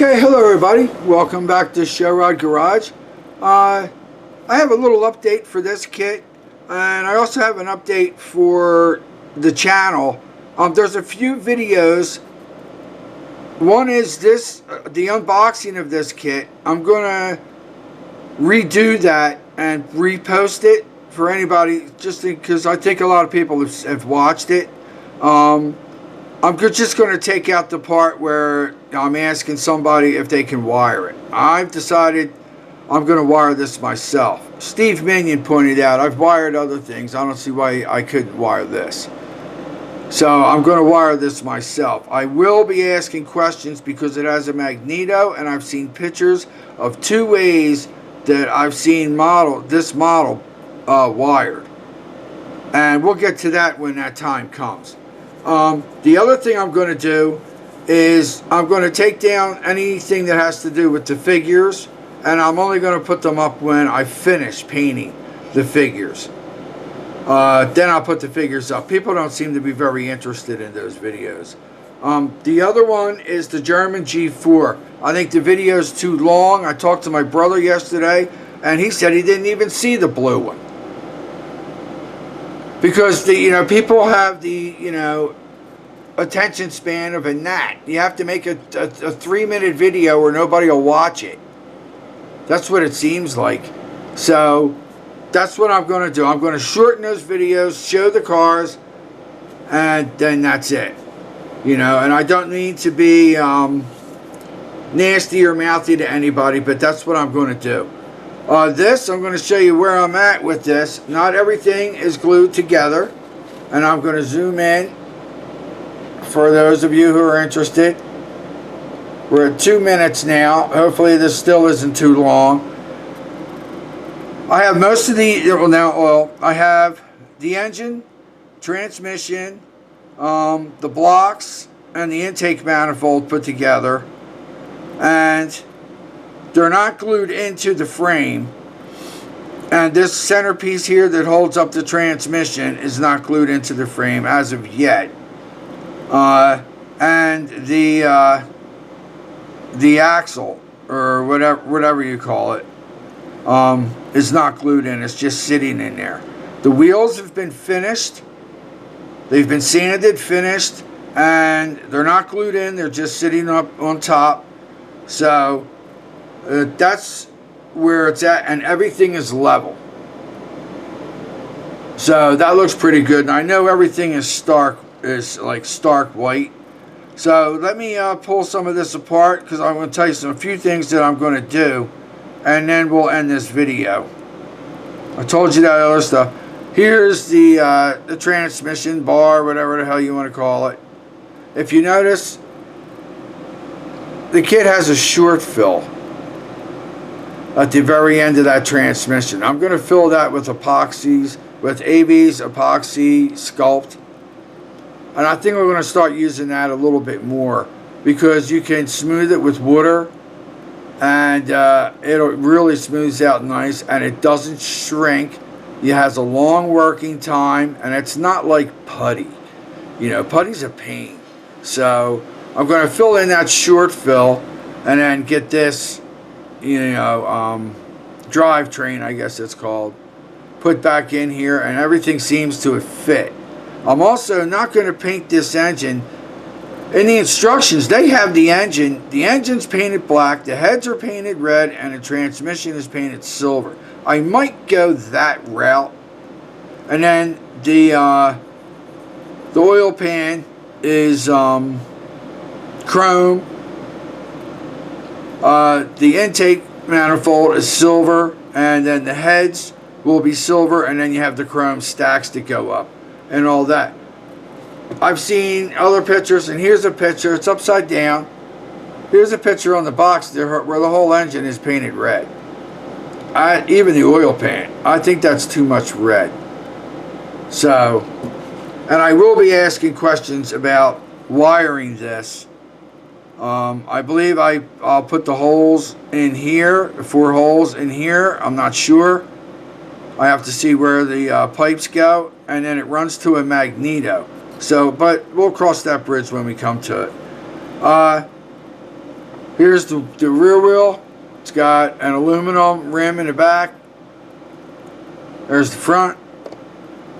Okay, hello everybody. Welcome back to Show Rod Garage. I have a little update for this kit, and I also have an update for the channel. There's a few videos. One is this, the unboxing of this kit. I'm gonna redo that and repost it for anybody, just because I think a lot of people have watched it. I'm just going to take out the part where I'm asking somebody if they can wire it. I've decided I'm going to wire this myself. Steve Minion pointed out I've wired other things. I don't see why I couldn't wire this. So I'm going to wire this myself. I will be asking questions because it has a magneto, and I've seen pictures of two ways that I've seen this model wired. And we'll get to that when that time comes. The other thing I'm going to do is I'm going to take down anything that has to do with the figures, and I'm only going to put them up when I finish painting the figures. Then I'll put the figures up. People don't seem to be very interested in those videos. The other one is the German G4. I think the video is too long. I talked to my brother yesterday, and he said he didn't even see the blue one. Because people have the attention span of a gnat. You have to make a 3-minute video or nobody will watch it. That's what it seems like. So that's what I'm going to do. I'm going to shorten those videos, show the cars, and then that's it. And I don't need to be nasty or mouthy to anybody, but that's what I'm going to do. I'm going to show you where I'm at with this. Not everything is glued together, and I'm going to zoom in for those of you who are interested. We're at 2 minutes now. Hopefully this still isn't too long. I have most of I have the engine, transmission, the blocks, and the intake manifold put together, and they're not glued into the frame. And this centerpiece here that holds up the transmission is not glued into the frame as of yet. And the axle, or whatever you call it, is not glued in. It's just sitting in there. The wheels have been finished. They've been sanded, finished, and they're not glued in. They're just sitting up on top. So that's where it's at, and everything is level. So that looks pretty good, and I know everything is like stark white. So let me pull some of this apart, because I'm going to tell you a few things that I'm going to do, and then we'll end this video. I told you that other stuff. Here's the transmission bar, whatever the hell you want to call it. If you notice, the kit has a short fill at the very end of that transmission. I'm going to fill that with epoxies, with AB's epoxy sculpt. And I think we're going to start using that a little bit more, because you can smooth it with water, and it really smooths out nice, and it doesn't shrink. It has a long working time, and it's not like putty. Putty's a pain. So I'm going to fill in that short fill, and then get this drivetrain, I guess it's called, put back in here, and everything seems to fit. I'm also not going to paint this engine. In the instructions, they have the engine's painted black, the heads are painted red, and the transmission is painted silver. I might go that route. And then the oil pan is chrome. The intake manifold is silver, and then the heads will be silver, and then you have the chrome stacks that go up and all that. I've seen other pictures, and here's a picture. It's upside down. Here's a picture on the box there where the whole engine is painted red. Even the oil pan. I think that's too much red. So, and I will be asking questions about wiring this. I believe I'll put the holes in here, 4 holes in here. I'm not sure. I have to see where the pipes go, and then it runs to a magneto. So, but we'll cross that bridge when we come to it. Here's the rear wheel. It's got an aluminum rim in the back. There's the front.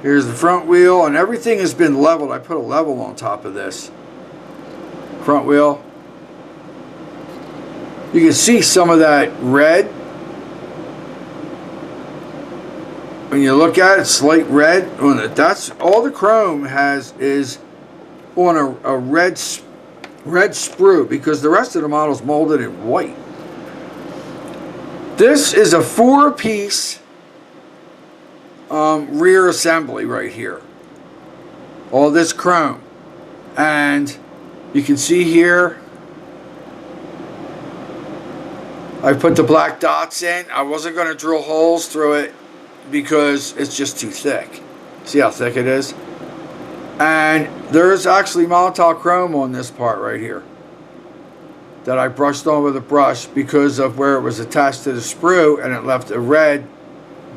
Here's the front wheel, and everything has been leveled. I put a level on top of this. Front wheel. You can see some of that red. When you look at it, slight red on it. That's all the chrome has is on a red sprue, because the rest of the model is molded in white. This is a 4-piece rear assembly right here. All this chrome, and you can see here I put the black dots in. I wasn't going to drill holes through it because it's just too thick. See how thick it is? And there's actually Molotov chrome on this part right here that I brushed on with a brush because of where it was attached to the sprue, and it left a red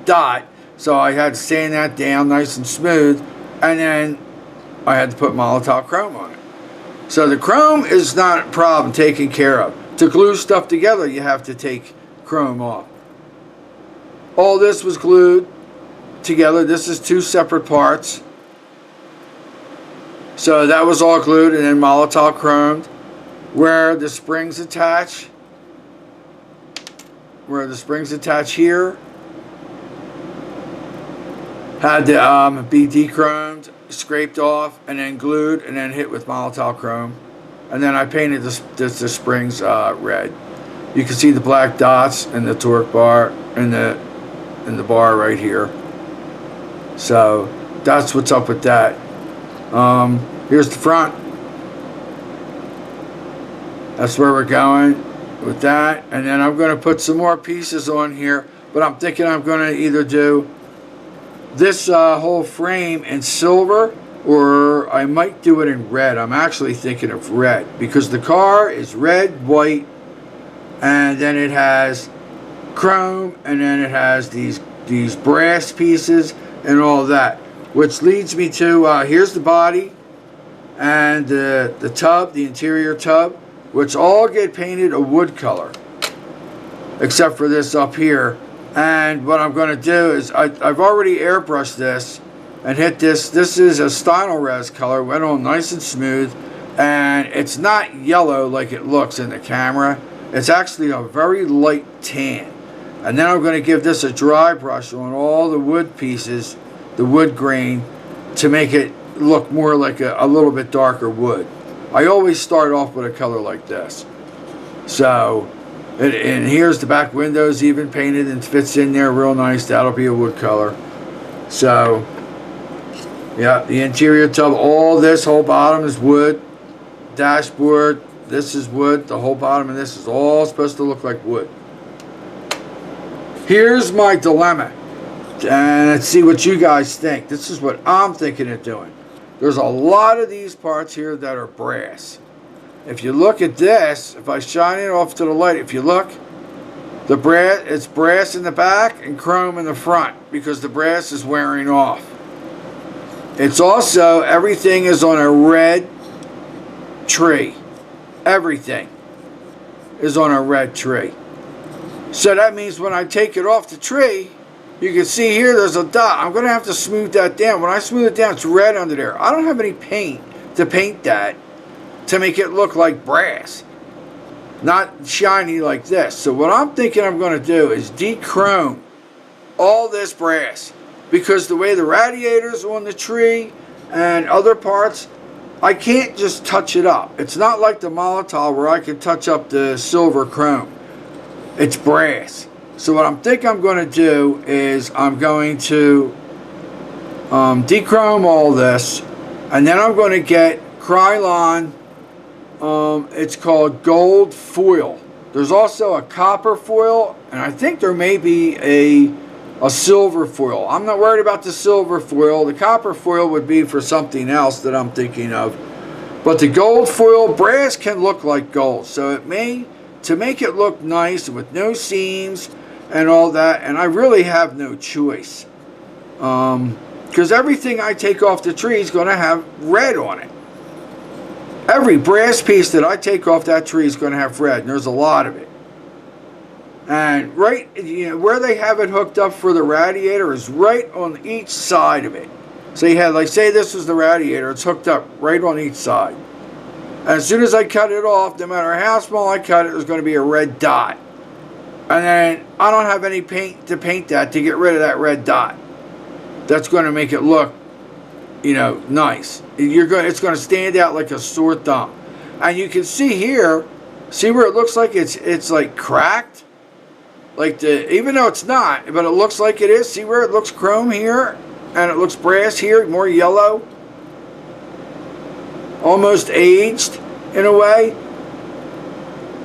dot. So I had to sand that down nice and smooth, and then I had to put Molotov chrome on it. So the chrome is not a problem taken care of. To glue stuff together, you have to take chrome off. All this was glued together. This is 2 separate parts. So that was all glued and then Molotov chromed. Where the springs attach, here, had to be de-chromed, scraped off, and then glued, and then hit with Molotov chrome. And then I painted the springs red. You can see the black dots in the torque bar and the bar right here. So that's what's up with that. Here's the front. That's where we're going with that. And then I'm going to put some more pieces on here, but I'm thinking I'm going to either do this whole frame in silver, or I might do it in red. I'm actually thinking of red because the car is red, white, and then it has chrome, and then it has these brass pieces and all that, which leads me to here's the body and the tub, the interior tub, which all get painted a wood color except for this up here. And what I'm going to do is I've already airbrushed this and hit this. This is a Stynylrez color, went on nice and smooth, and it's not yellow like it looks in the camera. It's actually a very light tan. And then I'm going to give this a dry brush on all the wood pieces, the wood grain, to make it look more like a little bit darker wood. I always start off with a color like this. So, and here's the back windows even painted and fits in there real nice. That'll be a wood color. So, yeah, the interior tub, all this whole bottom is wood. Dashboard, this is wood. The whole bottom of this is all supposed to look like wood. Here's my dilemma. And let's see what you guys think. This is what I'm thinking of doing. There's a lot of these parts here that are brass. If you look at this, if I shine it off to the light, if you look, the brass, it's brass in the back and chrome in the front because the brass is wearing off. It's also, everything is on a red tree. Everything is on a red tree. So that means when I take it off the tree, you can see here there's a dot. I'm going to have to smooth that down. When I smooth it down, it's red under there. I don't have any paint to paint that to make it look like brass. Not shiny like this. So what I'm thinking I'm going to do is de-chrome all this brass. Because the way the radiator's on the tree and other parts, I can't just touch it up. It's not like the Molotov where I can touch up the silver chrome. It's brass. So what I'm thinking I'm going to do is I'm going to de-chrome all this, and then I'm going to get Krylon, it's called gold foil. There's also a copper foil, and I think there may be a silver foil. I'm not worried about the silver foil. The copper foil would be for something else that I'm thinking of. But the gold foil, brass can look like gold. So it may, to make it look nice with no seams and all that, and I really have no choice. Because everything I take off the tree is going to have red on it. every brass piece that I take off that tree is going to have red, and there's a lot of it. And right, where they have it hooked up for the radiator is right on each side of it. So you had, like, say this was the radiator, it's hooked up right on each side. And as soon as I cut it off, no matter how small I cut it, there's going to be a red dot. And then I don't have any paint to paint that to get rid of that red dot. That's going to make it look, nice. It's going to stand out like a sore thumb. And you can see here, see where it looks like it's like cracked? Like even though it's not, but it looks like it is. See where it looks chrome here? And it looks brass here, more yellow. Almost aged in a way.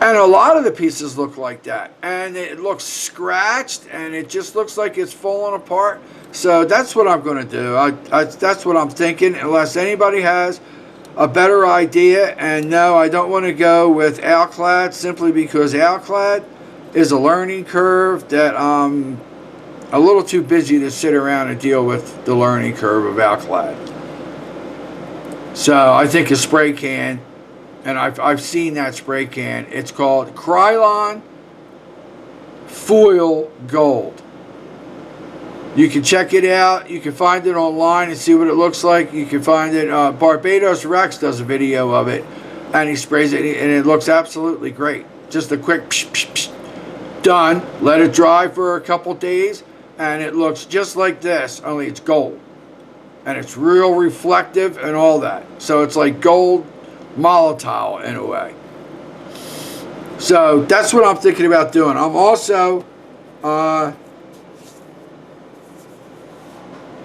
And a lot of the pieces look like that. And it looks scratched, and it just looks like it's falling apart. So that's what I'm going to do. That's what I'm thinking, unless anybody has a better idea. And no, I don't want to go with Alclad, simply because Alclad is a learning curve that I'm a little too busy to sit around and deal with the learning curve of Alclad. So I think a spray can, and I've seen that spray can. It's called Krylon Foil Gold. You can check it out. You can find it online and see what it looks like. You can find it. Barbados Rex does a video of it, and he sprays it, and it looks absolutely great. Just a quick psh, psh, psh. Done. Let it dry for a couple days, and it looks just like this, only it's gold. And it's real reflective and all that. So it's like gold Molotov in a way. So that's what I'm thinking about doing. I'm also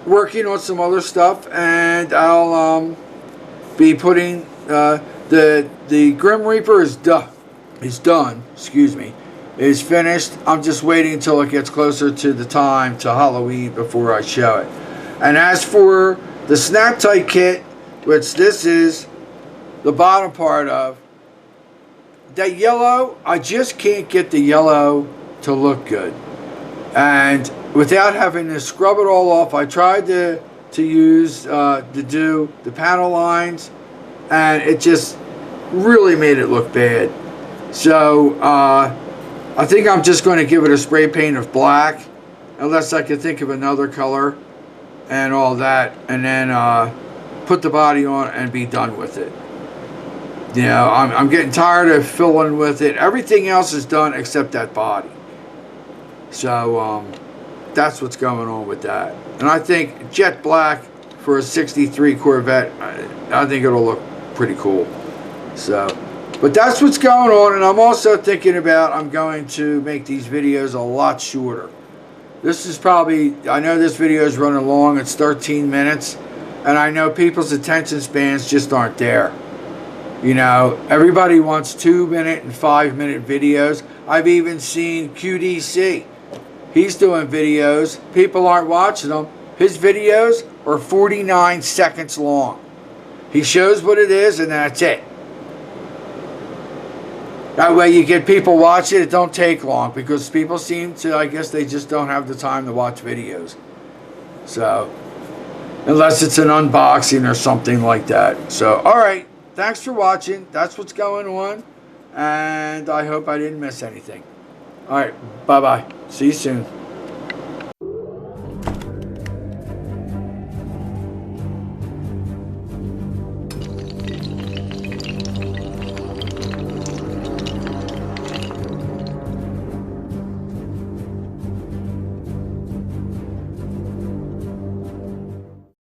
working on some other stuff, and I'll be putting the Grim Reaper is done. Excuse me. Is finished. I'm just waiting until it gets closer to the time to Halloween before I show it. And as for the Snap Tight kit, which this is the bottom part of, that yellow, I just can't get the yellow to look good. And without having to scrub it all off, I tried to use to do the panel lines, and it just really made it look bad. So I think I'm just going to give it a spray paint of black, unless I can think of another color and all that, and then put the body on and be done with it. I'm getting tired of filling with it. Everything else is done except that body. So that's what's going on with that. And I think jet black for a 63 Corvette, I think it'll look pretty cool. So, but that's what's going on. And I'm also thinking about, I'm going to make these videos a lot shorter. This is probably, I know this video is running long, it's 13 minutes, and I know people's attention spans just aren't there. Everybody wants 2-minute and 5-minute videos. I've even seen QDC. He's doing videos. People aren't watching them. His videos are 49 seconds long. He shows what it is, and that's it. That way you get people watching. It don't take long, because people seem to, I guess they just don't have the time to watch videos. So, unless it's an unboxing or something like that. So, alright. Thanks for watching. That's what's going on. And I hope I didn't miss anything. Alright. Bye-bye. See you soon.